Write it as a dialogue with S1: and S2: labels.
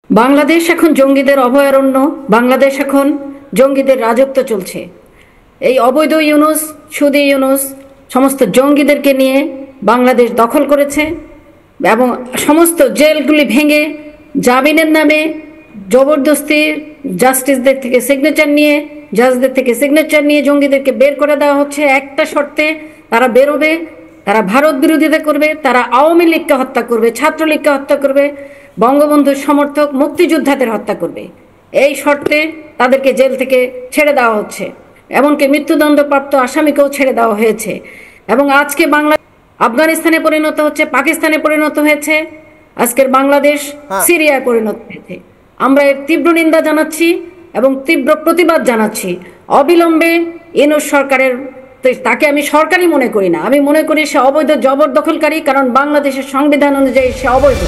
S1: বাংলাদেশ এখন জঙ্গিদের অভয়ারণ্য। বাংলাদেশ এখন জঙ্গিদের রাজত্ব চলছে। এই অবৈধ ইউনূস, সুদী ইউনূস সমস্ত জঙ্গিদেরকে নিয়ে বাংলাদেশ দখল করেছে এবং সমস্ত জেলগুলি ভেঙে জামিনের নামে জবরদস্তি জাস্টিসদের থেকে সিগনেচার নিয়ে, জাজদের থেকে সিগনেচার নিয়ে জঙ্গিদেরকে বের করে দেওয়া হচ্ছে একটা শর্তে, তারা বেরোবে, তারা ভারত বিরোধিতা করবে, তারা আওয়ামী লীগকে হত্যা করবে, ছাত্রলীগকে হত্যা করবে, বঙ্গবন্ধুর সমর্থক মুক্তিযোদ্ধাদের হত্যা করবে। এই শর্তে তাদেরকে জেল থেকে ছেড়ে দেওয়া হচ্ছে, এমনকি মৃত্যুদণ্ডপ্রাপ্ত আসামিকেও ছেড়ে দেওয়া হয়েছে। এবং আজকে বাংলা আফগানিস্তানে পরিণত হচ্ছে, পাকিস্তানে পরিণত হয়েছে, আজকের বাংলাদেশ সিরিয়ায় পরিণত হয়েছে। আমরা এর তীব্র নিন্দা জানাচ্ছি এবং তীব্র প্রতিবাদ জানাচ্ছি। অবিলম্বে ইউনূস সরকারের, তাকে আমি সরকারই মনে করি না, আমি মনে করি সে অবৈধ জবরদখলকারী, কারণ বাংলাদেশের সংবিধান অনুযায়ী সে অবৈধ।